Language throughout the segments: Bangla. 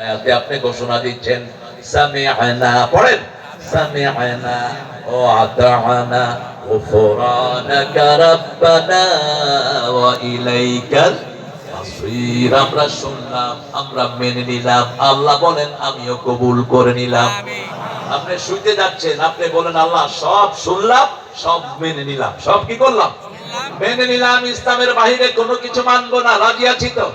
আয়াতে আপনি ঘোষণা দিচ্ছেন সামি'না, পড়েন সামি'না ওয়া আতা'না গুফরানাকা রাব্বানা ওয়া ইলাইকাল মাসির। আমরা শুনলাম, আমরা মেনে নিলাম। আল্লাহ বলেন আমিও কবুল করে নিলাম। আপনি শুনতে যাচ্ছেন, আপনি বলেন আল্লাহ সব শুনলাম, সব মেনে নিলাম। সব কি করলাম? মেনে নিলাম। ইসলামের বাহিরে কোনো কিছু মানবো না। রাজি আছি তো?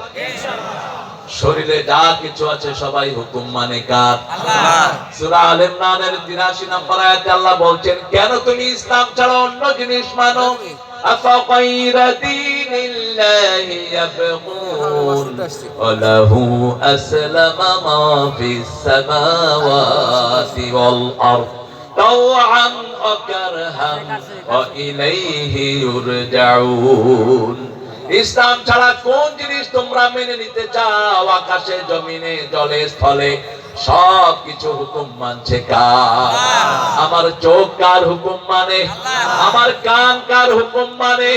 শরীরে যা কিছু আছে সবাই হুকুম মানে কার? আল্লাহ। সূরা আল ইমরানের ৮৩ নম্বর আয়াতে আল্লাহ বলছেন, কেন তুমি ইসলাম ছাড়া অন্য জিনিস মানো? আফাগায়রা দীনিল্লাহি ইয়াবগুন ওয়া লাহু আসলামা মা ফিস সামাওয়াতি ওয়াল আরদ তাওআন ওয়া কারহান ওয়া ইলাইহি ইউরজাউন। ইসলাম ছাড়া কোন জিনিস তোমরা মেনে নিতে চাও? আকাশে, জমিনে, জলে, স্থলে সব কিছু হুকুম মানছে কার? আমার চোখ কার হুকুম মানে? আমার কান কার হুকুম মানে?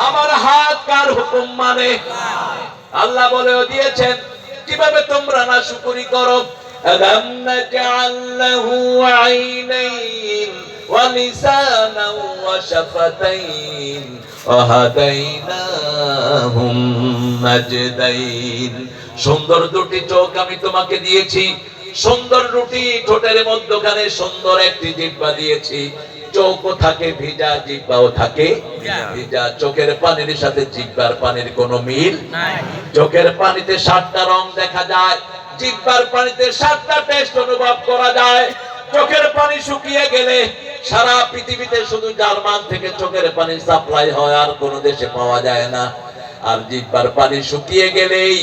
আমার হাত কার হুকুম মানে? আল্লাহ বলেও দিয়েছেন, কিভাবে তোমরা না শুকরি করো? আলাম নাজআল লাহু আইনাইন ওয়া লিসানান ওয়া শাফাতাইন ওয়া হাদাইনাহুম নাজদাইন। সুন্দর দুটি চোখ আমি তোমাকে দিয়েছি, সুন্দর দুটি ঠোঁটের মধ্যখানে সুন্দর একটি জিহ্বা দিয়েছি। চোখও থাকে ভিজা, জিহ্বাও থাকে ভিজা। চোখের পানির সাথে জিহ্বার পানির কোনো মিল নাই। চোখের পানিতে ৭টা রং দেখা যায়, জিহ্বার পানিতে ৭টা টেস্ট অনুভব করা যায়। চোখের পানি শুকিয়ে গেলে সারা পৃথিবীতে শুধু জার্মান থেকে চোখের পানি সাপ্লাই হয়, আর কোন দেশে পাওয়া যায় না। আর জিহ্বার পানি শুকিয়ে গেলেই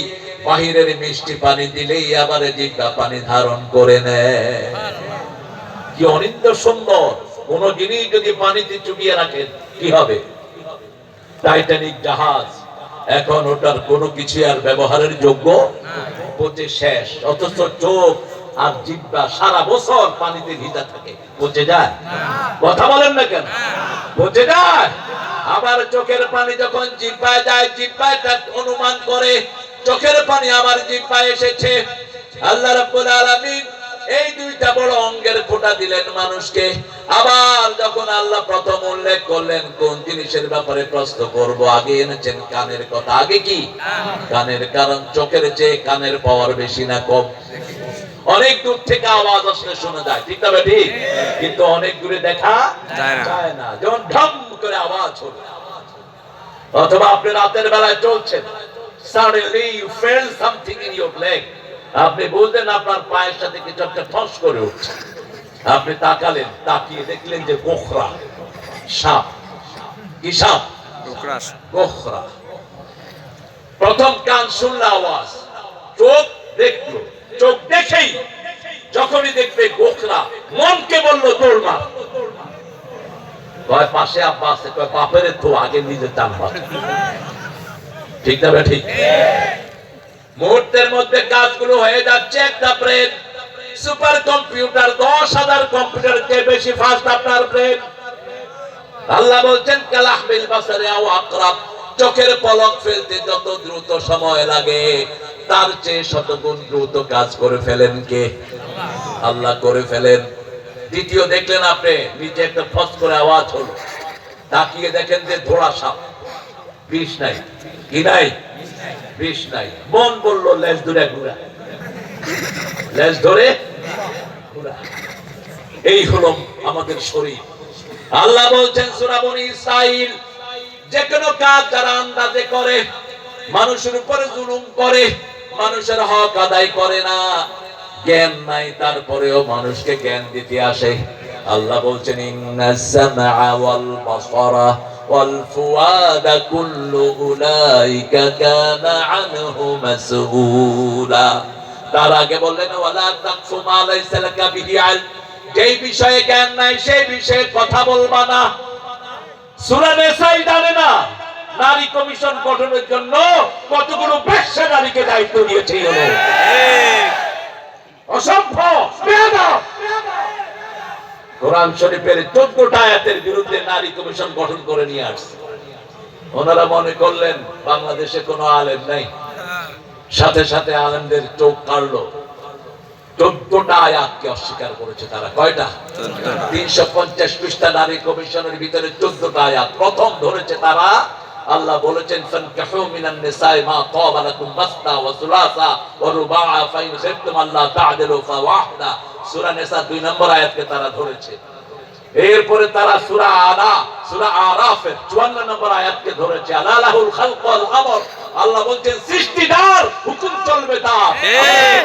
বাহিরের মিষ্টি পানি দিলেই আবার জিহ্বা পানি ধারণ করে নেয়। কি অনিন্দ সুন্দর! কোন জিনিস যদি পানিতে চুবিয়ে রাখেন কি হবে? টাইটানিক জাহাজ, এখন ওটার কোনো কিছু আর ব্যবহারের যোগ্য, পচে শেষ। অথচ চোখ আর জিহ্বা সারা বছর পানিতে ভিজা থাকে, পচে যায়? কথা বলেন না কেন? পচে যায়। আবার চোখের পানি যখন জিহ্বায় যায়, জিহ্বায় অনুমান করে চোখের পানি আমার জিহ্বায় এসেছে। আল্লাহ রাব্বুল আলামিন এই দুইটা বড় অঙ্গের ফোঁটা দিলেন মানুষকে। আবার যখন আল্লাহ প্রথম উল্লেখ করলেন কোন জিনিসের ব্যাপারে প্রশ্ন করব, আগে এনেছেন কানের কথা। আগে কি? কানের। কারণ চোখের চেয়ে কানের পাওয়ার বেশি না কম? অনেক দূর থেকে আওয়াজ আসলে শোনা যায়, ঠিক না ঠিক? কিন্তু অনেক দূরে দেখা যায় না। যেমন ঢম করে আওয়াজ হলো, অথবা আপনি রাতের বেলায় চলছেন, suddenly you feel something in your leg, আপনি বুঝলেন আপনার পায়ের সাথে কিছু একটা ঠস করে উঠছে। আপনি তাকালেন, তাকিয়ে দেখলেন যে গোখরা সাপ। কি সাপ? গোখরা। প্রথম কান শুনলো আওয়াজ, চোখ দেখলো, চোখ দেখেই যখনই দেখবে গোখরা, মনকে বললো দৌড় মার। কয় পাশে আব্বা আছে, কয় বাপের তো আগে নিজে টান মার। ঠিক না ঠিক? মুহূর্তের মধ্যে কাজগুলো হয়ে যাচ্ছে। একটা ব্রেন, সুপার কম্পিউটার, ১০,০০০ কম্পিউটার চেয়ে বেশি ফাস্ট আপনার ব্রেন। আল্লাহ বলছেন কালাহমিল বাসারে আও আকরাব, চোখের পলক ফেলতে যত দ্রুত সময় লাগে তার চেয়ে শতগুণ দ্রুত কাজ করে ফেলেন কে? আল্লাহ করে ফেলেন। দ্বিতীয় দেখলেন আপনি, নিচে একটা ফস করে আওয়াজ হলো, তাকিয়ে দেখেন যে ধোড়া সাপ। বিষ নাই। কি নাই? বিষ নাই। মন বললো লেজ ধরে ঘুরা, লেজ ধরে ঘুরা। এই হলো আমাদের শরীর। আল্লাহ বলছেন সূরা বনী ইসরাঈল, যে কোনো কাজ যারা আন্দাজে করে, মানুষের উপরে জুলুম করে, মানুষের হক আদায় করে না, জ্ঞান নাই, তারপরেও মানুষকে জ্ঞান দিতে আসে। আল্লাহ বলছেন ইন্নাস সামআ ওয়াল বাসারা ওয়াল ফুআদা কুল্লু উলাইকা কানা আনহু মাসউলা। তার আগে বললেন ওয়ালা তাকফু মা লাইসা লাকা বিহি ইলম, যেই বিষয়ে জ্ঞান নাই সেই বিষয়ে কথা বলবা না। সূরা নিসাই জানে না নারী কমিশন গঠনের জন্য কতগুলো বেশ্যা নারীকে দায়িত্ব দিয়েছে। অসম্ভব বেয়াদব। কোরআন শরীফের ১৪টা আয়াতের বিরুদ্ধে নারী কমিশন গঠন করে নিয়ে আসছে। ওনারা মনে করলেন বাংলাদেশে কোনো আলেম নাই, সাথে সাথে আলেমদের চোখ কাটলো। 14টা আয়াতকে অস্বীকার করেছে তারা। কয়টা? 350 পৃষ্ঠা নারী কমিশনের ভিতরে 14টা আয়াত প্রথম ধরেছে তারা। আল্লাহ বলেছেন ফানকিহু মিনান নিসাই মা তাবা লাকুম মাসনা ওয়া সুলাসা ওয়া রুবাআ ফাইন খিফতুম আল্লা তা'দিলু ফাওয়াহিদা। সূরা নিসা 2 নম্বর আয়াতকে তারা ধরেছে। এরপরে তারা সূরা আরাফের 54 নম্বর আয়াতকে ধরেছে। আলালাহুল খালক ওয়াল আমর। আল্লাহ বলেন সৃষ্টি তার, হুকুম চলবে তার।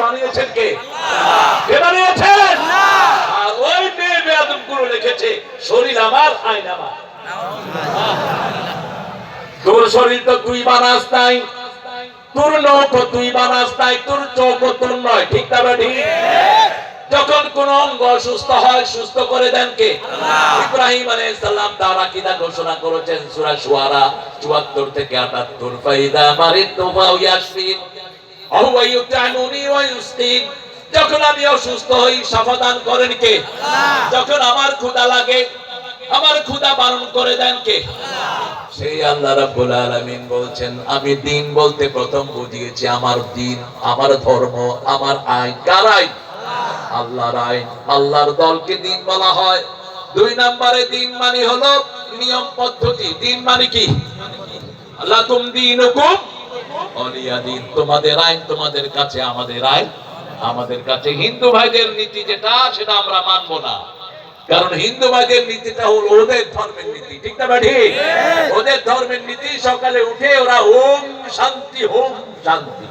বানিয়েছেন কে? আল্লাহ। কে বানিয়েছেন? আল্লাহ। আর ওই বেয়াদবগুলো লিখেছে শরীর আমার, আইন আমার। তোর শরীর তো তুই বানাস নাই, তোর নখ তুই বানাস নাই, তোর চোখ তোর নয়। ঠিক না বেঠি? যখন কোন অঙ্গ অসুস্থ হয় সুস্থ করে দেন কে? আল্লাহ। ইব্রাহিম আলাইহিস সালাম তার আকীদা ঘোষণা করেছেন সূরা শুআরা 74 থেকে 78 ফাইদা মারিতু ফায়াশফিন ওয়া ইউতানুনি ওয়া ইউসকিন। যখন আমি অসুস্থ হই শাফা দান করেন কে? আল্লাহ। যখন আমার ক্ষুধা লাগে আমার ক্ষুধা বারণ করে দেন কে? আল্লাহ। সেই আল্লাহ রাব্বুল আলামিন বলছেন আমি দিন বলতে প্রথম বুঝিয়েছি আমার দিন, আমার ধর্ম, আমার আইন। কার আইন? আল্লাহর আইন। আল্লাহর দলকে দিন বলা হয়। 2 নম্বরে দিন মানে হলো নিয়ম পদ্ধতি। দিন মানে কি? লাকুম দীনুকুম ওয়ালিয়া দিন। তোমাদের আইন তোমাদের কাছে, আমাদের আইন আমাদের কাছে। হিন্দু ভাইদের নীতি যেটা সেটা আমরা মানবো না, কারণ হিন্দু ভাইদের নীতিটা হলো ওদের ধর্মের নীতি। ঠিক না ঠিক? ওদের ধর্মের নীতি সকালে উঠে ওরা ওম শান্তি হোম শান্তি।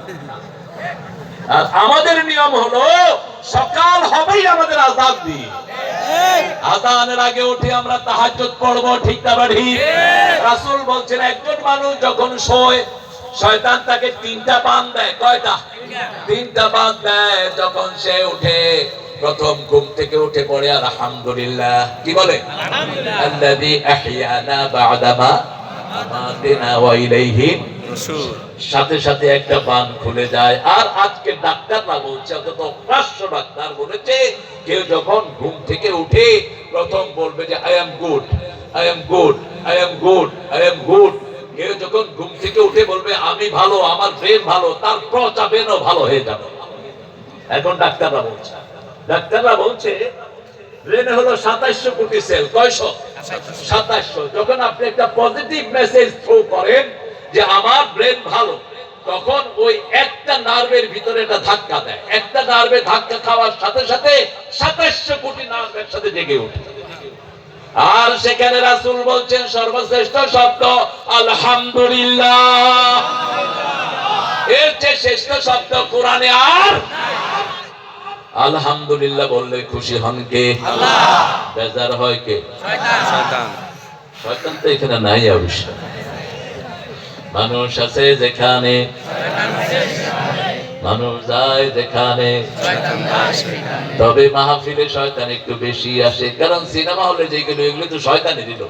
আর আমাদের নিয়ম হলো সকাল হবেই আমাদের আযান দিয়ে, আযানের আগে উঠে আমরা তাহাজ্জুদ পড়ব। ঠিক না ঠিক? রাসূল বলছেন একজন মানুষ যখন শোয় শয়তান তাকে 3টা বান দেয়। কয়টা? 3টা বান দেয়। যখন সে উঠে প্রথম ঘুম থেকে উঠে পড়ে আলহামদুলিল্লাহ। কি বলে? আলহামদুলিল্লাহ আল্লাযী আহইয়ানা বা'দামা আমাতিনা ওয়া ইলাইহি নুশুর। সাথে সাথে একটা বান খুলে যায়। আর আজকে ডাক্তাররা বলছে, অন্তত 500 ডাক্তার বলেছে কেউ যখন ঘুম থেকে উঠে প্রথম বলবে যে I am good, I am good, I am good, I am good. কেউ যখন ঘুম থেকে উঠে বলবে আমি ভালো, আমার ব্রেন ভালো, তার প্রচাবেনও ভালো হয়ে যাবে। এখন ডাক্তাররা বলছে ব্রেনে হলো 2700 কোটি সেল। কয়শো? 2700। যখন আপনি একটা পজিটিভ মেসেজ থ্রো করেন যে আমার ব্রেন ভালো, তখন ওই একটা নার্ভের ভিতরে একটা ধাক্কা দেয়। একটা নার্ভে ধাক্কা খাওয়ার সাথে সাথে 2700 কোটি নার্ভ একসাথে জেগে ওঠে। আর সেখানে রাসূল বলছেন সর্বশ্রেষ্ঠ শব্দ আলহামদুলিল্লাহ। এর চেয়ে শ্রেষ্ঠ শব্দ কোরআনে আর আলহামদুলিল্লাহ বললে খুশি হন কে? আল্লাহ। বেজার হয় কে? শয়তান। শয়তান তো এখানে নাই অবশ্য। মানুষ আছে যেখানে, মানুষ যায় যেখানে, তবে মাহফিলে শয়তান একটু বেশি আসে। কারণ সিনেমা হলে যেগুলো এগুলো তো শয়তানই দিল।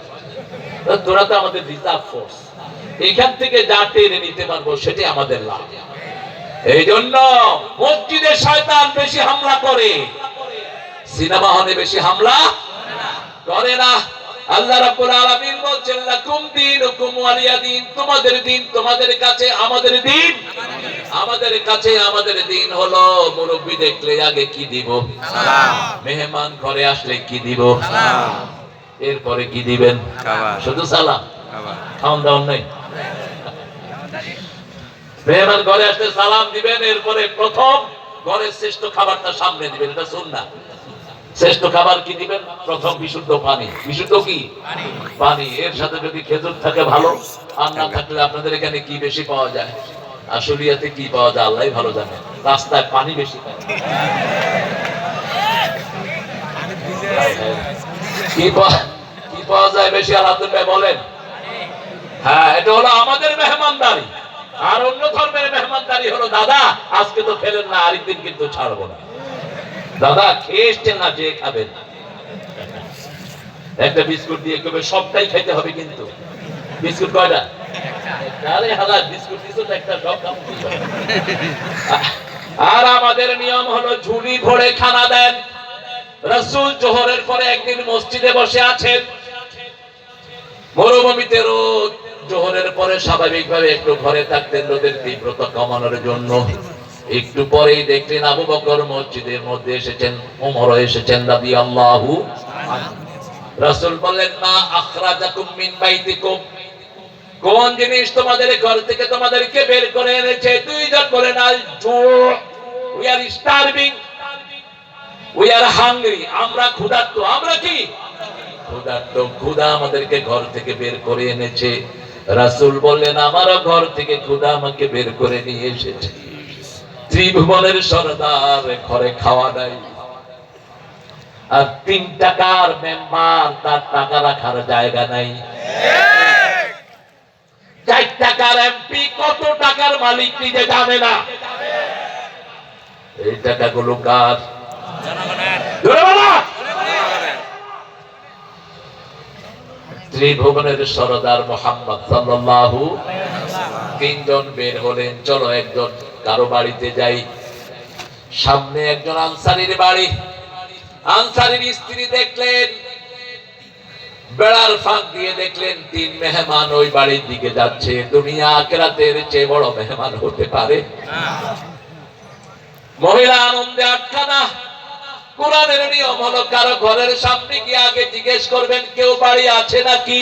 তোরা তো আমাদের রিজার্ভ ফোর্স, এখান থেকে যা টেনে নিতে পারবো সেটাই আমাদের লাভ। এই জন্য মসজিদে শয়তান বেশি হামলা করে, সিনেমা হলে বেশি হামলা করে না। আল্লাহ রাব্বুল আলামিন বলছেন লাকুম দীনুকুম ওয়ালিয়া দিন। তোমাদের দিন তোমাদের কাছে, আমাদের দিন আমাদের কাছে। আমাদের দিন হলো মুরব্বি দেখলে আগে কি দিব? সালাম। মেহমান ঘরে আসলে কি দিব? সালাম। এরপরে কি দিবেন? খাবার। শুধু সালাম? খাবার। খাওন দাওন নাই? মেহমান ঘরে আসলে সালাম দিবেন, এরপরে প্রথম ঘরের শ্রেষ্ঠ খাবারটা সামনে দিবেন। এটা সুন্নাহ। শ্রেষ্ঠ খাবার কি দিবেন? প্রথম বিশুদ্ধ পানি। বিশুদ্ধ কি? পানি। এর সাথে যদি খেজুর থাকে ভালো, আর না থাকলে আপনাদের এখানে কি বেশি পাওয়া যায়? আশুলিয়াতে কি পাওয়া যায় আল্লাহই ভালো জানে। রাস্তায় পানি বেশি পায়। কি পাওয়া যায় বেশি? আলহামদুলিল্লাহ বলেন। হ্যাঁ, এটা হলো আমাদের মেহমানদারি। আর অন্য ধর্মের মেহমানদারি হলো দাদা আজকে তো খেলেন না, আরেকদিন কিন্তু ছাড়বো না। দাদা খেয়ে এসছেন না, যে খাবেন একটা বিস্কুট দিয়ে কেবল সবটাই খাইতে হবে। কিন্তু বিস্কুট কয়টা? আরে হাজার বিস্কুট দিছো তো একটা সব খাবো। আর আমাদের নিয়ম হলো ঝুলি ভরে খানা দেন। রাসূল জোহরের পরে একদিন মসজিদে বসে আছেন, মরুভূমিতে রোদ। জোহরের পরে স্বাভাবিকভাবে একটু ঘরে থাকতেন রোদের তীব্রতা কমানোর জন্য। একটু পরেই দেখলেন আবু বকর মসজিদের মধ্যে এসেছেন, ওমরও এসেছেন রাদিয়াল্লাহু আনহু। রাসূল বললেন, মা আখরাজাকুম মিন বাইতিকুম, কোন জিনিস তোমাদের ঘর থেকে তোমাদেরকে বের করে এনেছে? দুইজন বলেন, আল জু, we are starving, we are hungry, আমরা ক্ষুধার্ত। আমরা কি ক্ষুধার্ত? ক্ষুধা আমাদেরকে ঘর থেকে বের করে এনেছে। রাসূল বললেন, আমারও ঘর থেকে ক্ষুধা আমাকে বের করে নিয়ে এসেছে। ত্রিভুবনের সরদার ঘরে খাওয়া নাই, আর 3 টাকার মেম্বার, তার টাকা রাখার জায়গা নাই। 4 টাকার এমপি কত টাকার মালিক নিজে জানে না। এই টাকাগুলো কার? ত্রিভুবনের সরদার মুহাম্মদ সাল্লাল্লাহু আলাইহি ওয়াসাল্লাম। 3 জন বের হলেন, চলো একজন কারো বাড়িতে যাই। সামনে একজন আনসারীর বাড়ি। আনসারীর স্ত্রী দেখলেন, বেড়ার ফাঁক দিয়ে দেখলেন 3 মেহমান ওই বাড়ির দিকে যাচ্ছে। দুনিয়া আখিরাতের চেয়ে বড় মেহমান হতে পারে? মহিলা আনন্দে আটখানা। কোরআনের নিয়ম হলো, কারো ঘরের সামনে গিয়ে আগে জিজ্ঞেস করবেন কেউ বাড়ি আছে নাকি।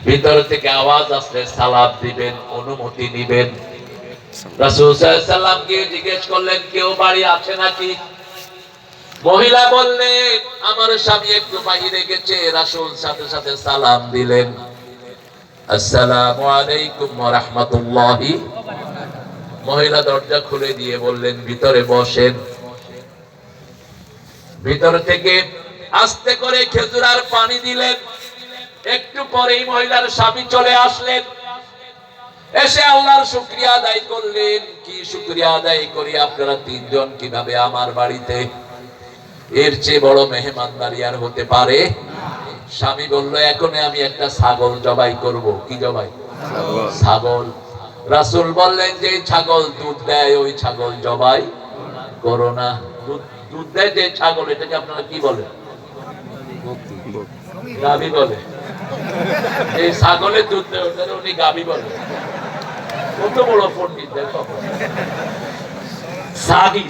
ভিতর থেকে আওয়াজ আসলে সালাম দিবেন, অনুমতি নিবেন। রাসূল সাল্লাল্লাহু আলাইহি ওয়াসাল্লাম গিয়ে জিজ্ঞেস করলেন কেউ বাড়ি আছে নাকি। মহিলা বললেন, আমার স্বামী একটু বাইরে গেছে। রাসূল সাথে সাথে সালাম দিলেন, আসসালামু আলাইকুম ওয়া রাহমাতুল্লাহি। মহিলা দরজা খুলে দিয়ে বললেন, ভিতরে বসেন। ভিতর থেকে আস্তে করে খেজুর আর পানি দিলেন। একটু পরেই মহিলার স্বামী চলে আসলেন। এসে আল্লাহর শুকরিয়া আদায় করলেন। কি শুকরিয়া আদায় করি, আপনারা 3 জন কিভাবে আমার বাড়িতে? এর চেয়ে বড় মেহমানদারি আর হতে পারে? স্বামী বলল, এখন আমি একটা ছাগল জবাই করব। কি জবাই? ছাগল। রাসূল বললেন, যে ছাগল দুধ দেয় ওই ছাগল জবাই করো না। দুধ দেয় যে ছাগল, এটাকে আপনারা কি বলেন? গাভী বলে। এই ছাগলের দুধ দেয় ওটা উনি গাভী বলে। কত বড় পণ্ডিত দেখো। সাগি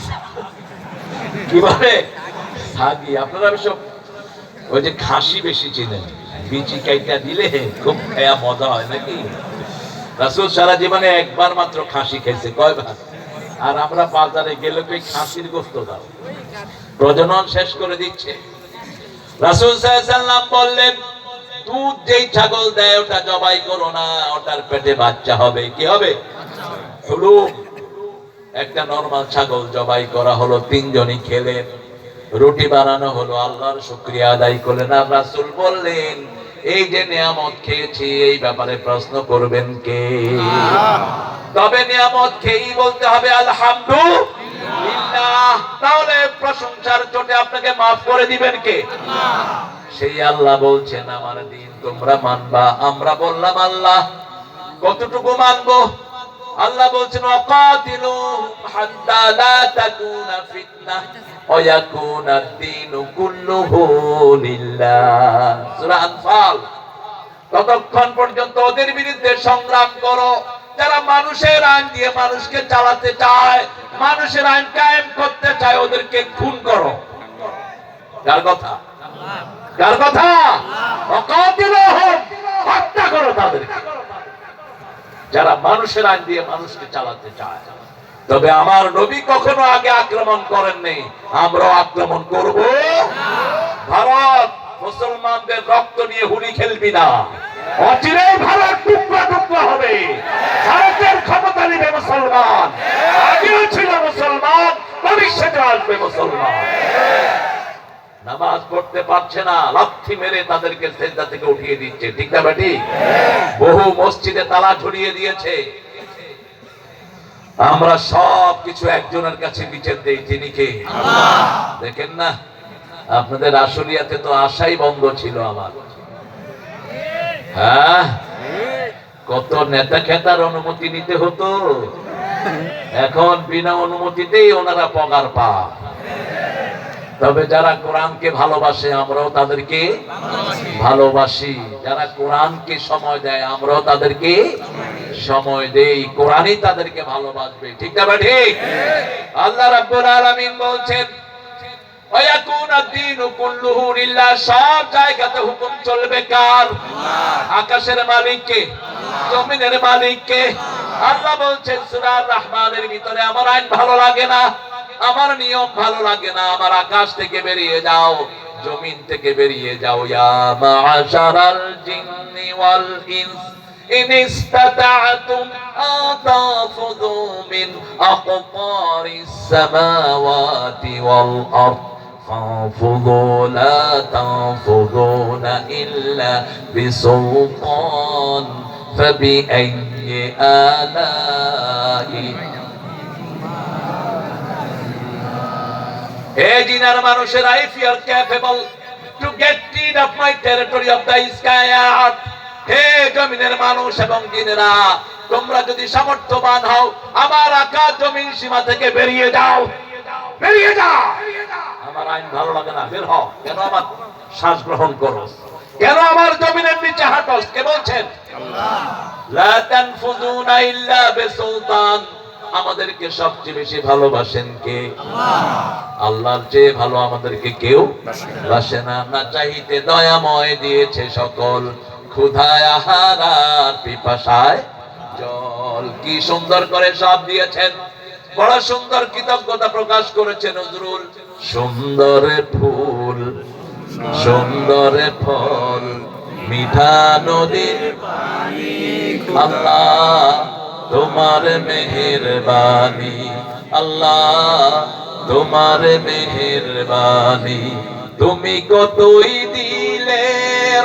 কি বলে? সাগি। আপনারা সব ওই যে খাসি বেশি চিনেন, বিচি কাইটা দিলে খুব খায়া মজা হয় নাকি? রাসূল সারা জীবনে একবার মাত্র খাসি খেয়েছে। কয়বার? আর আমরা বাজারে গেলে তো খাসির গোশত দাও, প্রজনন শেষ করে দিচ্ছে। রাসূল সাল্লাল্লাহু আলাইহি ওয়াসাল্লাম বললেন, দুধ যেই ছাগল দেয় ওটা জবাই করো না, ওটার পেটে বাচ্চা হবে। কি হবে? হুলুম। একটা নরমাল ছাগল জবাই করা হলো, 3 জনই খেলেন। রুটি বানানো হলো, আল্লাহর শুকরিয়া আদায় করলেন। আর রাসূল বললেন, এই যে নিয়ামত খেয়েছি এই ব্যাপারে প্রশ্ন করবেন কে? তবে নিয়ামত খেয়েই বলতে হবে আলহামদুলিল্লাহ। তাহলে প্রশংসার চোটে আপনাকে মাফ করে দিবেন কে? সেই আল্লাহ বলছেন, আমার দিন তোমরা মানবা। আমরা বললাম আল্লাহ কতটুকু মানবো? আল্লাহ বলছেন, ওয়াকাতিলুহুম হাত্তা লা তাকুনা ফিতনাহ ওয়া ইয়াকুনা আদ-দীনু কুল্লুহু লিল্লাহ। সূরা আনফাল। ততক্ষণ পর্যন্ত ওদের বিরুদ্ধে সংগ্রাম করো যারা মানুষের আইন দিয়ে মানুষকে চালাতে চায়, মানুষের আইন কায়েম করতে চায়, ওদেরকে খুন করো। কার কথা? কার কথা? ওয়াকাতিলুহুম, হত্যা করো তাদেরকে, যারা মানুষের আইন দিয়ে মানুষকে চালাতে চায়। তবে আমার নবী কখনো আগে আক্রমণ করেননি, আমরাও আক্রমণ করব না। ভারত মুসলমানদের রক্ত নিয়ে হুলি খেলবি না, অচিরেই ভারত টুকরা টুকরা হবে। ভারতের ক্ষমতা নিবে মুসলমান, আগেও ছিল মুসলমান, ভবিষ্যতে আসবে মুসলমান। নামাজ পড়তে পারছে না, লাথি মেরে তাদেরকে সিজদা থেকে উঠিয়ে দিচ্ছে। ঠিক না বেটি? বহু মসজিদে তালা ঝুলিয়ে দিয়েছে। আমরা সব কিছু একজনের কাছে বিচার দেই, তিনি কে? আল্লাহ। দেখেন না, আপনাদের আশুলিয়াতে তো আশাই বন্ধ ছিল আমার। হ্যাঁ, কত নেতা খেতার অনুমতি নিতে হতো, এখন বিনা অনুমতিতেই ওনারা পগার পায়। তবে যারা কোরআনকে ভালোবাসে আমরাও তাদেরকে ভালোবাসি, যারা কোরআনকে সময় দেয় আমরাও তাদেরকে সময় দেই, কোরআনই তাদেরকে ভালোবাসবে। ঠিক না ঠিক? আল্লাহ রাব্বুল আলামিন বলছেন ওয়ায়াকুনা দ্বীনু কুল্লুহু লিল্লাহ, সব জায়গাতে হুকুম চলবে কার? আকাশের মালিক কে? জমিনের মালিক কে? আল্লাহ বলছেন সূরা রহমানের ভিতরে, আমার আইন ভালো লাগে না, আমার নিয়ম ভালো লাগে না, আমার আকাশ থেকে বেরিয়ে যাও, জমিন থেকে বেরিয়ে যাও। ইয়া মা'শারাল জিন্নি ওয়াল ইনস ইন ইসতাতা'তুম আন তানফুযু মিন আকতারিস সামাওয়াতি ওয়াল আরদ فانفضوا لا تنفضون إلا بسلطان فبأي آلاء Hey jinar মানুষেরা, if you are capable to get rid of my territory of the sky earth, হে জমিনের মানুষ এবং জিনেরা, তোমরা যদি সামর্থ্যবান হও, আমার আকাশ জমিন সীমা থেকে বেরিয়ে যাও, বেরিয়ে যাও। আমার আইন ভালো লাগে না, বের হও। কেন আমার শ্বাস গ্রহণ করো? কেন আমার জমিনের নিচে হাঁটস? কে বলছেন? আল্লাহ। লা তানফুযুনা ইল্লা বিসুলতান, আমাদেরকে সবচেয়ে বেশি ভালোবাসেন কে? আল্লাহ। আল্লাহর চেয়ে ভালো আমাদেরকে কেউ বাসে না। না চাইতে দয়াময় দিয়েছে সকল, ক্ষুধায় আহার আর পিপাসায় জল। কি সুন্দর করে সব দিয়েছেন, বড় সুন্দর কৃতজ্ঞতা প্রকাশ করেছেন নজরুল। সুন্দর ফুল, সুন্দর ফল, মিঠা নদীর পানি, আল্লাহ তোমার মেহেরবানি, আল্লাহ তোমার মেহেরবানি। তুমি কতই দিলে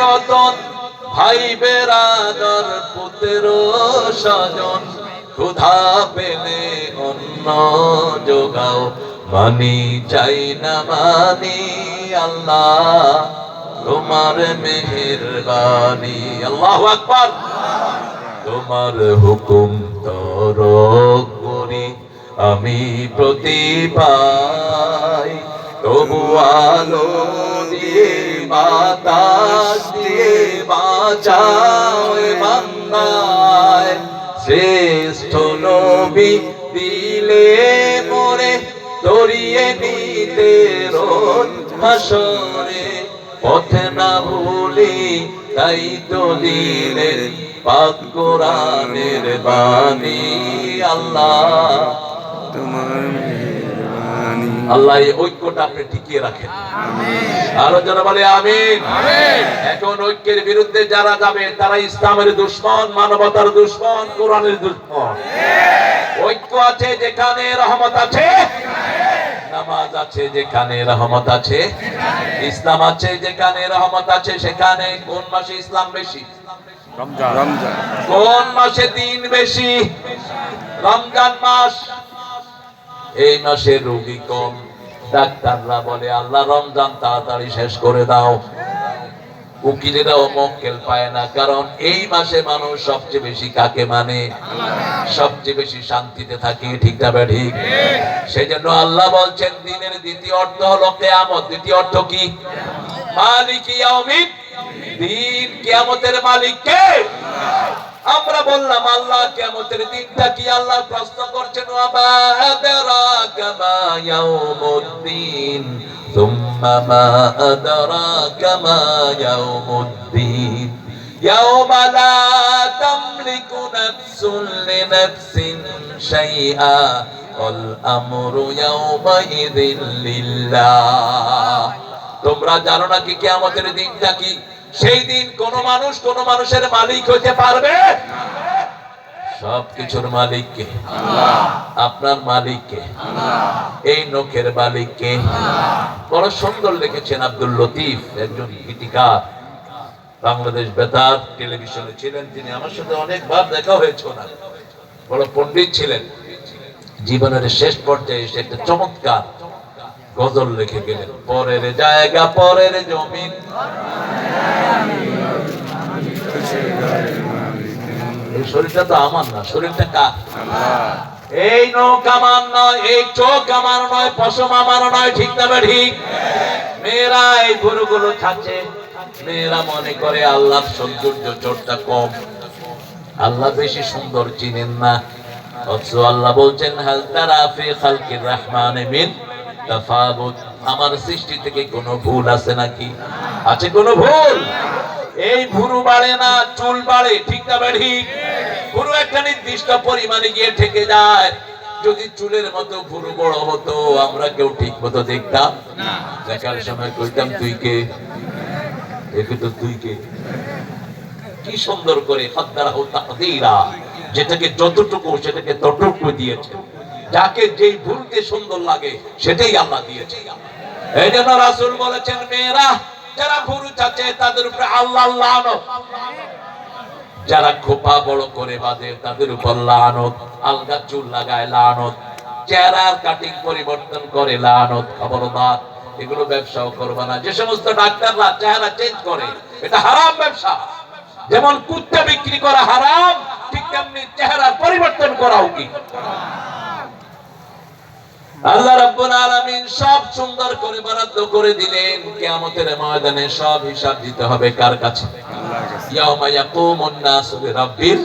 রতন, ভাই বেরাদর পুত্র স্বজন, ক্ষুধা পেলে অন্ন যোগাও, মানি চাই না মানি, আল্লাহ তোমার মেহেরবানি। আল্লাহু আকবার। তোমার হুকুম তরক করি আমি প্রতি পাই, তবু আলো দিয়ে বাতাস দিয়ে বাঁচাও বান্দায়। শ্রেষ্ঠ নবী দিলে মোরে তরিয়ে নিতে রোজ হাসরে, পথে না ভুলি তাই তো দিলেন পাক কোরআনের বাণী। আল্লাহ তোমার মেহেরবানি। আল্লাহ এই ঐক্যটা আপনি টিকিয়ে রাখেন, আমিন। আরো যারা বলে আমিন, আমিন। এখন ঐক্যের বিরুদ্ধে যারা যাবে তারা ইসলামের দুশমন, মানবতার দুশমন, কোরআনের দুশমন। ঐক্য আছে যেখানে রহমত আছে, নামাজ আছে যেখানে রহমত আছে, ইসলাম আছে যেখানে রহমত আছে, সেখানে কোন মাসে ইসলাম বেশি? রমজান। কোন মাসে দিন বেশি? রমজান মাস। এই মাসে রোগী কম, ডাক্তাররা বলে আল্লাহ রমজান তাড়াতাড়ি শেষ করে দাও। উকিলেরাও মক্কেল পায় না, কারণ এই মাসে মানুষ সবচেয়ে বেশি কাকে মানে? সবচেয়ে বেশি শান্তিতে থাকে। ঠিক না ঠিক? সেই জন্য আল্লাহ বলছেন দিনের দ্বিতীয় অর্থ হলো কিয়ামত। দ্বিতীয় অর্থ কি? মালিক ইয়াউমিদ দিন, কিয়ামতের মালিক কে? আমরা বললাম আল্লাহ। কিয়ামতের দিনটা কি? আল্লাহ প্রশ্ন করছেন ওয়া মা আদরাকা মা ইয়াউমুদ্দিন, সুম্মা মা আদরাকা মা ইয়াউমুদ্দিন, ইয়াওমা লা তামলিকু নাফসুন লিনাফসিন শাইআ ওয়াল আমরু ইয়াওমা ইযিন লিল্লাহ। তোমরা জানো না কি কিয়ামতের দিনটা কি? সেই দিন কোন মানুষ কোন মানুষের মালিক হতে পারবে না। সবকিছুর মালিক কে? আল্লাহ। আপনার মালিক কে? আল্লাহ। এই নখের মালিক কে? আল্লাহ। বড় সুন্দর লিখেছেন আব্দুল লতিফ, একজন গীতিকার, বাংলাদেশ বেতার টেলিভিশনে ছিলেন তিনি। আমার সাথে অনেকবার দেখা হয়েছে ওনার। বড় পণ্ডিত ছিলেন। জীবনের শেষ পর্যায়ে এসে একটা চমৎকার গজল লিখে গেলেন। পরের জায়গা পরের জমিন, এই শরীরটা তো আমার না, শরীরটা কার? এই নখ আমার নয়, এই চোখ আমার নয়, পশম আমার নয়। ঠিক না ঠিক? মেয়েরা এই গরুগুলো খাচ্ছে, মেয়েরা মনে করে আল্লাহর সৌন্দর্য চর্চা কম। আল্লাহ বেশি সুন্দর চিনেন না। অথচ আল্লাহ বলছেন হাল তারা ফি খালকির রহমানি মিন তাফাবুত, আমার সৃষ্টি থেকে কোনো ভুল আছে নাকি? আছে কোনো ভুল? এই ভুরু বাড়ে না, চুল বাড়ে, ঠিক না ঠিক? ভুরু একটা নির্দিষ্ট পরিমাণে গিয়ে ঠেকে যায়। যদি চুলের মতো ভুরু বড় হতো আমরা কেউ ঠিক মতো দেখতাম না। দেখার সময় কইতাম তুই কে, দেখে তো তুই কে। কি সুন্দর করে কদ্দারাহু তাকদীরা, যেটাকে যতটুকু সেটাকে ততটুকু দিয়েছে। যাকে যেই ভুলতে সুন্দর লাগে সেটাই আল্লাহ দিয়েছে। এই জন্য রাসূল বলেছেন মেয়েরা যারা ভুরু চাচ্ছে তাদের উপরে আল্লাহ লানত, যারা খোপা বড় করে বাঁধে তাদের উপর লানত, আলগা চুল লাগায় লানত, চেহারার কাটিং পরিবর্তন করে লানত। খবরদার এগুলো ব্যবসাও করবে না। যে সমস্ত ডাক্তাররা চেহারা চেঞ্জ করে এটা হারাম ব্যবসা। যেমন কুত্তা বিক্রি করা হারাম, ঠিক তেমনি চেহারা পরিবর্তন করাও কি। আল্লাহ রাব্বুল আলামিন সব সুন্দর করে বরাদ্দ করে দিলেন। কিয়ামতের ময়দানে সব হিসাব দিতে হবে কার কাছে? আল্লাহর কাছে। ইয়াউমা ইয়াকুমুন নাসু লিরাব্বিল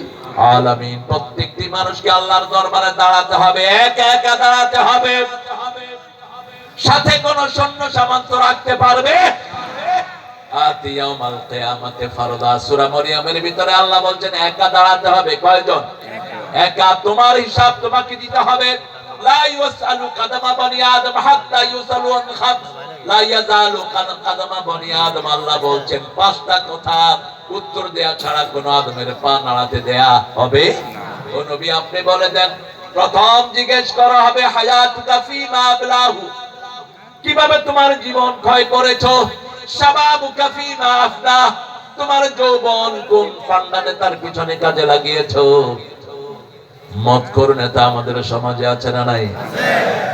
আলামিন, প্রত্যেকটি মানুষকে আল্লাহর দরবারে দাঁড়াতে হবে, একা একা দাঁড়াতে হবে। সাথে কোন সৈন্য সামন্ত রাখতে পারবে? আতি ইয়াউমাল কিয়ামাতে ফারদা। সূরা মরিয়মের ভিতরে আল্লাহ বলছেন একা দাঁড়াতে হবে। কয়জন? একা। তোমার হিসাব তোমাকে দিতে হবে। لا يسأل قدم بني آدم حتى يسألوا عن خمس لا يزال قدم بني آدم, আল্লাহ বলছেন পাঁচটা কথা উত্তর দেয়া ছাড়া কোন আদমের পা নাড়াতে দেয়া হবে না। ও নবী আপনি বলে দেন। প্রথম জিজ্ঞেস করা হবে হায়াতুকা ফীমা আবলাহু, কিভাবে তোমার জীবন ক্ষয় করেছো? শাবাবুকা ফীমা আফনা, তোমার যৌবন কোন ফান্ডানে তার পিছনে কাজে লাগিয়েছো? মদখোর নেতা আমাদের সমাজে আছে না নাই?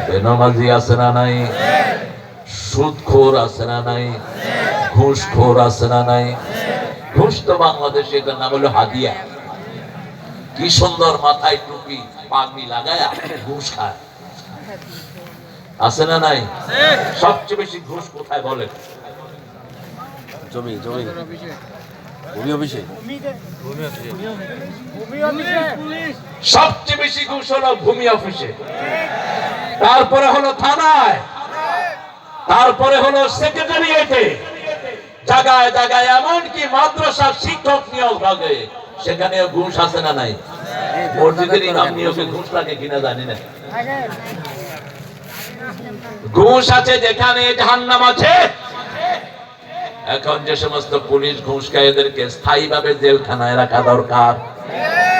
বেনামাজি আছে না নাই? সুদখোর আছে না নাই? ঘুষখোর আছে না নাই? ঘুষ তো বাংলাদেশে এটার নাম হলো হাদিয়া। কি সুন্দর মাথায় টুপি পাগড়ি লাগায়া ঘুষ খায়, আছে না নাই? সবচেয়ে বেশি ঘুষ কোথায় বলেন? জমি জমি ভূমি অফিসে। সবচেয়ে বেশি ঘুষ হলো ভূমি অফিসে, তারপরে হলো থানায়, তারপরে হলো সেক্রেটারিয়েটে, জায়গায় জায়গায় এমনকি মাদ্রাসার শিক্ষক নিয়োগ হবে, সেখানে ঘুষ আছে না নাই? মসজিদের ইমাম নিয়োগে ঘুষ লাগে কিনা জানি না। ঘুষ আছে যেখানে জাহান্নাম আছে। এখন যে সমস্ত পুলিশ ঘুষ খায় এদেরকে স্থায়ীভাবে জেলখানায় রাখা দরকার।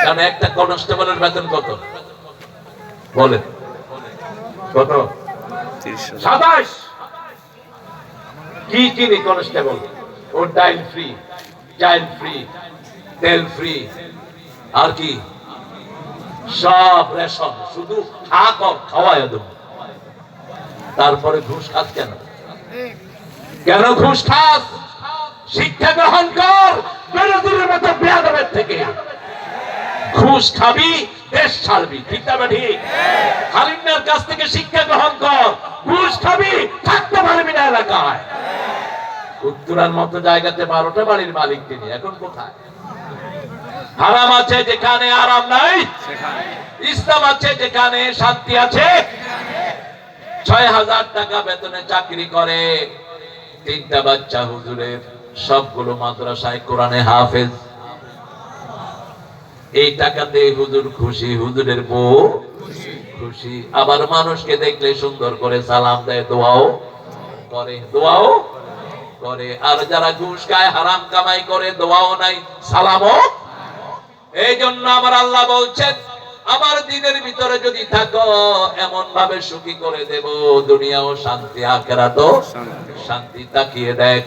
কারণ একটা কনস্টেবলের বেতন কত বলেন? কত? 27। কি কিনি কনস্টেবল? ও ডাইল ফ্রি, চাইল ফ্রি, তেল ফ্রি, আর কি সব রেশন, শুধু খাওয়ায় দেব। তারপরে ঘুষ খাস কেন? কেন ঘুষ খাস? শিক্ষা গ্রহণ কর বেরোদের মতো বেয়াদবের থেকে। ঘুষ খাবি দেশ ছাড়বি, ঠিক না ঠিক? হালিমের কাছ থেকে শিক্ষা গ্রহণ কর, ঘুষ খাবি থাকতে পারবি না এলাকায়। উত্তরার মতো জায়গাতে 12টা বাড়ির মালিক তিনি, এখন কোথায়? হারাম আছে যেখানে আরাম নাই, ইসলাম আছে যেখানে শান্তি আছে। 6000 টাকা বেতনে চাকরি করে, 3টা বাচ্চা হুজুরের, সবগুলো মাদ্রাসায় কোরআনে হাফেজ। এই টাকাতে হুজুর খুশি, হুজুরের বউ খুশি। আবার মানুষকে দেখলে সুন্দর করে সালাম দেয়, দোয়াও করে, দোয়াও করে। আর যারা ঘুষ খায়, হারাম কামাই করে, দোয়াও নাই, সালামও। এই জন্য আমার আল্লাহ বলছেন আমার দিনের ভিতরে যদি থাকো এমন ভাবে সুখী করে দেব, দুনিয়াও শান্তি আখিরাতও শান্তি। তাকিয়ে দেখ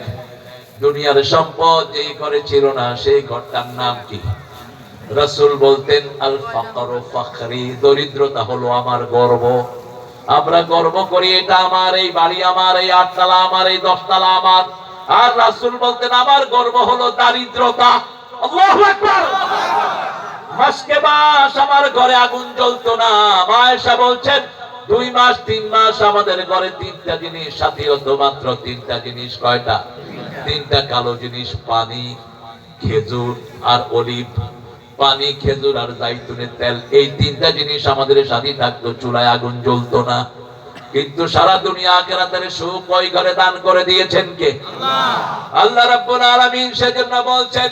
দুনিয়ার সম্পদ যেই ঘরে ছিল না সেই ঘরটার নাম কি? রাসূল বলতেন আল ফাকরু ফখরি, দরিদ্রতা হলো আমার গর্ব। আমরা গর্ব করি এটা আমার, এই বাড়ি আমার, এই 8 তলা আমার, এই 10 তলা আমার। আর রাসূল বলতেন আমার গর্ব হলো দারিদ্রতা। আল্লাহু আকবার। মাসকে মাস আমার ঘরে আগুন জ্বলতো না। আয়েশা বলছেন 2 মাস 3 মাস আমাদের ঘরে 3টা জিনিস সাথী হতো, মাত্র 3টা জিনিস। কয়টা? 3টা কালো জিনিস, পানি, খেজুর আর অলিভ। পানি, খেজুর আর জাইতুনের তেল, এই তিনটা জিনিস আমাদের সাথে থাকতো, চুলায় আগুন জ্বলতো না। কিন্তু সারা দুনিয়া আখিরাতের সুখ ওই ঘরে দান করে দিয়েছেন কে? আল্লাহ রাব্বুল আলামিন। সেজন্য বলছেন,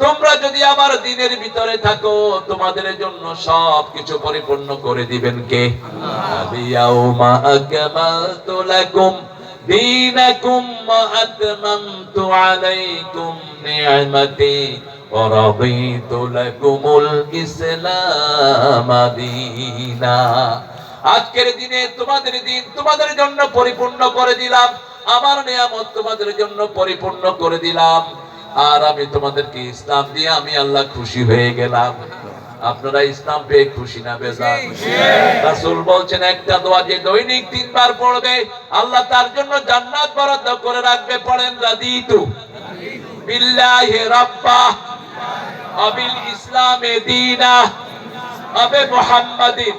তোমরা যদি আমার দ্বীনের ভিতরে থাকো, তোমাদের জন্য সবকিছু পরিপূর্ণ করে দিবেন কে? আল-ইয়াউমা আকমালতু লাকুম দীনাকুম ওয়া আতমামতু আলাইকুম নি'মাতি ওয়া রাদিতু লাকুমুল ইসলাম দীনা। আজকের দিনে তোমাদের দিন তোমাদের জন্য পরিপূর্ণ করে দিলাম, আমার নিয়ামত তোমাদের জন্য পরিপূর্ণ করে দিলাম, আর আমি তোমাদেরকে ইসলাম দিয়ে আমি আল্লাহ খুশি হয়ে গেলাম। আপনারা ইসলাম পেয়ে খুশি না বেজার? রাসূল বলছেন, একটা দোয়া যে দৈনিক 3 বার পড়বে, আল্লাহ তার জন্য জান্নাত বরাদ্দ করে রাখবে। পড়েন, রাদিতু বিল্লাহি রাব্বা ওয়া বিল ইসলামি দীনা ওয়া বি মুহাম্মাদিন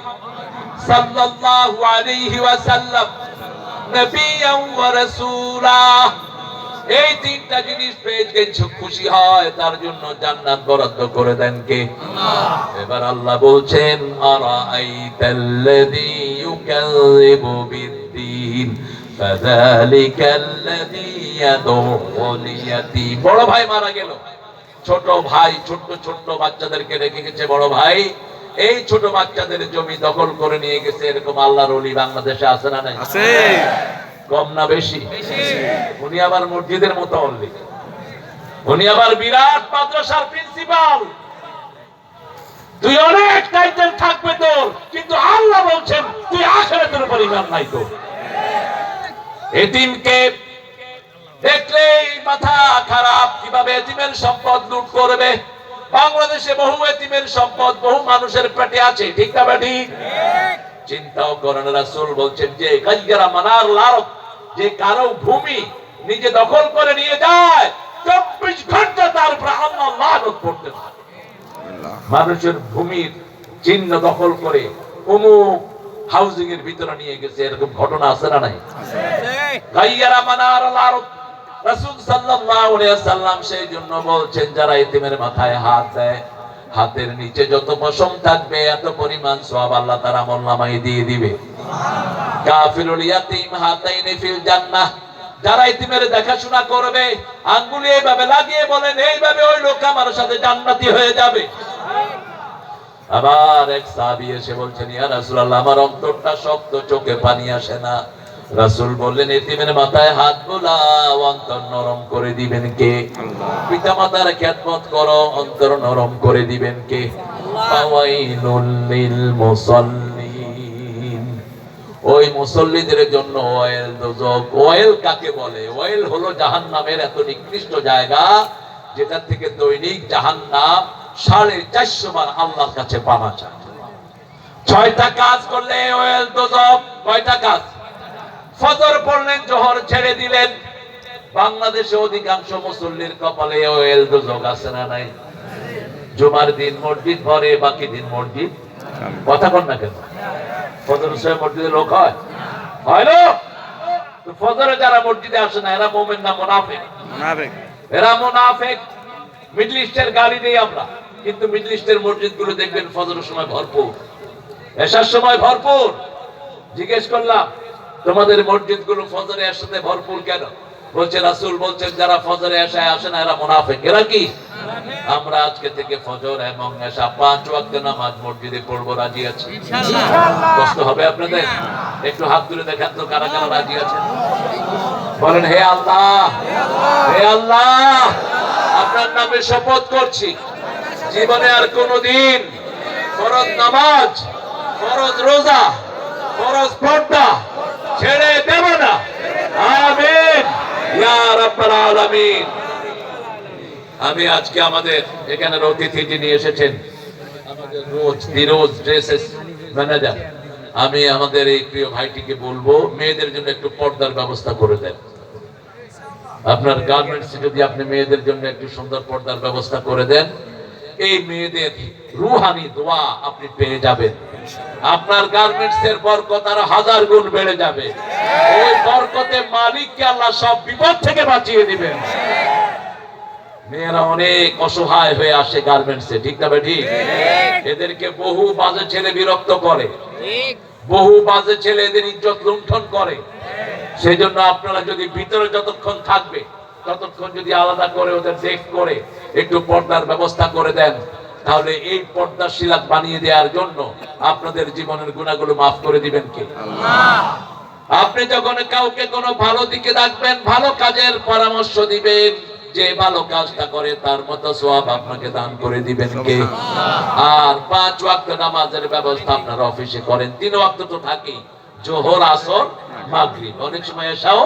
সাল্লাল্লাহু আলাইহি ওয়াসাল্লাম নবিয়্যান ওয়া রাসূলা। এই তিনটা জিনিস পেয়ে যে খুশি হয়, তার জন্য জান্নাত বরাদ্দ করে দেন কে? এবার আল্লাহ বলছেন, আরাআইতাল্লাযী ইউকাযযিবু বিদ্দীন ফাযালিকাল্লাযী ইয়াদউল ইয়াতীম। বড় ভাই মারা গেল, ছোট ভাই ছোট ছোট বাচ্চাদেরকে রেখে গেছে বড় ভাই, এই ছোট বাচ্চাদের জমি দখল করে নিয়ে গেছে। এরকম আল্লাহর ওলি বাংলাদেশে আছে না নাই? আছে। কম না বেশি? উনি আবার মসজিদের মতো অনলি, উনি আবার বিরাট মাদ্রাসার প্রিন্সিপাল। তুই অনেক টাইটেল থাকবে তোর, কিন্তু আল্লাহ বলছেন তুই আখিরাতের উপর ঈমান নাই তোর। এতিমকে দেখলেই মাথা খারাপ, কিভাবে এতিমের সম্পদ লুট করবে। বাংলাদেশে বহু এতিমের সম্পদ বহু মানুষের পেটে আছে, ঠিক না বেঠি? চিন্তাও করেন, রাসূল বলছেন যে গায়রা মানার লারব, যে কারো ভূমি নিজে দখল করে নিয়ে যায়, 24 ঘন্টা তার উপর আল্লাহ লানত পড়তে থাকে। মানুষের ভূমির চিহ্ন দখল করে অমুক হাউজিং এর ভিতরে নিয়ে গেছে, এরকম ঘটনা আছে না নাই? গায়রা মানার লারব। রাসূল সাল্লাল্লাহু আলাইহি ওয়াসাল্লাম সেই জন্য বলছেন, যারা এতিমের মাথায় হাত দেয়, হাতের নিচে যত পশম থাকবে এত পরিমাণ সওয়াব আল্লাহ তার আমলনামায় দিয়ে দিবে। কাফিরুল ইয়াতীম হাতাইনি ফিল জান্নাহ। যারা এতিমের দেখাশোনা করবে, আঙ্গুলে এইভাবে লাগিয়ে বলেন, এইভাবে ওই লোক আমার সাথে জান্নাতি হয়ে যাবে। আবার এক সাহাবী এসে বলছেন, ইয়া রাসূলুল্লাহ, আমার অন্তরটা শক্ত, চোখে পানি আসে না। রাসূল বললেন, এতিমের মাথায় হাত বোলাও, অন্তর নরম করে দিবেন কে? পিতা মাতার খেদমত করো, অন্তর নরম করে দিবেন কে? ফাওয়াইলুল লিল মুসাল্লিন। ওই মুসল্লিদের জন্য ওয়াইল দোজক। ওয়াইল কাকে বলে? ওয়াইল হলো জাহান্নামের এত নিকৃষ্ট জায়গা, যেটা থেকে দৈনিক জাহান্নাম 450 বার আল্লাহর কাছে পানা চায়। 6টা কাজ করলে ওয়াইল দোজক। কয়টা কাজ? ফজর পড়লেন, জোহর ছেড়ে দিলেন। বাংলাদেশে অধিকাংশ মুসল্লির কপালে ওয়াইল দোজক আছে না নাই? জুমার দিন মসজিদ ভরে, বাকি দিন মসজিদ কথা কন না কেন? ফজর সময় মসজিদে লোক হয়? হয় না? তো ফজরে যারা মসজিদে আসে না, এরা মুমিন না মুনাফিক? মুনাফিক। এরা মুনাফিক। মিডল ইস্টের গালি দেই আমরা, কিন্তু মিডল ইস্টের মসজিদগুলো দেখবেন ফজরের সময় ভরপুর, এশার সময় ভরপুর। জিজ্ঞেস করলাম, তোমাদের মসজিদগুলো ফজরে একসাথে ভরপুর কেন? বলছে, রাসূল বলছেন, যারা ফজরে এশায় আসে না এরা মুনাফিক। এরা কি? আমরা আজকে থেকে ফজর এবং এশা 5 ওয়াক্ত নামাজ মসজিদে পড়বো, রাজি আছি ইনশাআল্লাহ। কষ্ট হবে আপনাদের? একটু হাত তুলে দেখেন তো কারা কারা রাজি আছেন। বলেন, হে আল্লাহ, হে আল্লাহ, আপনার নামে শপথ করছি, জীবনে আর কোনোদিন ফরজ নামাজ, ফরজ রোজা, ফরজ পর্দা ছেড়ে দেব না। আমিন ইয়া রাব্বাল আলামিন। আমি আজকে আমাদের এখানে অতিথি যিনি এসেছেন, আমাদের রোজ ড্রেসেস ম্যানেজার, আমি আমাদের এই প্রিয় ভাইটিকে বলবো, মেয়েদের জন্য একটু পর্দার ব্যবস্থা করে দেন। আপনার গার্মেন্টসে যদি আপনি মেয়েদের জন্য একটু সুন্দর পর্দার ব্যবস্থা করে দেন, এই মেয়েদের রুহানি দোয়া আপনি পেয়ে যাবেন। আপনার গার্মেন্টস এর বরকত আর 1000 গুণ বেড়ে যাবে। ওই বরকতে মালিককে আল্লাহ সব বিপদ থেকে বাঁচিয়ে দিবেন। মেয়েরা অনেক অসহায় হয়ে আসে গার্মেন্টসে, ঠিক না ঠিক? এদেরকে বহু বাজে ছেলে বিরক্ত করে, বহু বাজে ছেলে এদের ইজ্জত লুণ্ঠন করে। সেই জন্য আপনারা যদি ভিতরে যতক্ষণ থাকবে ততক্ষণ যদি আলাদা করে ওদের দেখ করে একটু পর্দার ব্যবস্থা করে দেন, তাহলে এই পর্দার শিলাক বানিয়ে দেওয়ার জন্য আপনাদের জীবনের গুনাহগুলো মাফ করে দিবেন কে? আল্লাহ। আপনি যখন কাউকে কোনো ভালো দিকে ডাকবেন, ভালো কাজের পরামর্শ দিবেন, যে ভালো কাজটা করে তার মতো সওয়াব আপনাকে দান করে দিবেন কে? আর 5 ওয়াক্ত নামাজের ব্যবস্থা আপনারা অফিসে করেন, 3 ওয়াক্ত তো থাকেই, জোহর, আসর, মাগরিব, অনেক সময় এশাও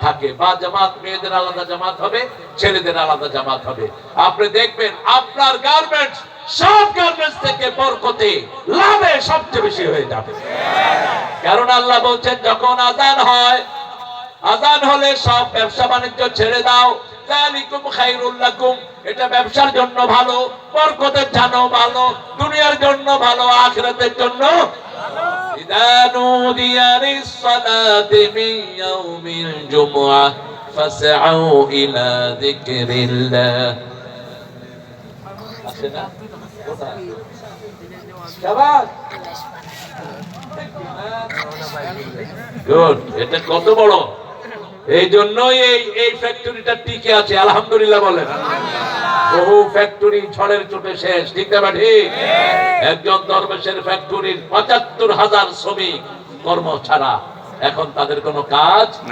থাকে। বা জামাত, মেয়েদের আলাদা জামাত হবে, ছেলেদের আলাদা জামাত হবে। আপনি দেখবেন আপনার গার্মেন্টস সব গার্মেন্টস থেকে বরকতে লাভে সবচেয়ে বেশি হয়ে যাবে। কারণ আল্লাহ বলছেন যখন আযান হয়, আযান হলে সব ব্যবসা বাণিজ্য ছেড়ে দাও, যালিকুম খায়রুল লাকুম, এটা ব্যবসার জন্য ভালো, বরকতের জন্য ভালো, দুনিয়ার জন্য ভালো, আখিরাতের জন্য ভালো। ইযা নুদিয়া লিস-সালাতি মিন ইয়াউমিল জুমআহ ফাসআউ ইলা যিকরিল্লাহ। আছে না? শাবাশ, গুড। এটা কত বড়! এই জন্যই এই ফ্যাক্টরিটা টিকে আছে, আলহামদুলিল্লাহ বলেন। বহু ফ্যাক্টরি ঝড়ের চোটে শেষ, ঠিক না ঠিক? একজন দরবেশের ফ্যাক্টরির ৭৫,০০০ শ্রমিক কর্ম ছাড়া, এখন তাদের কোনো কাজ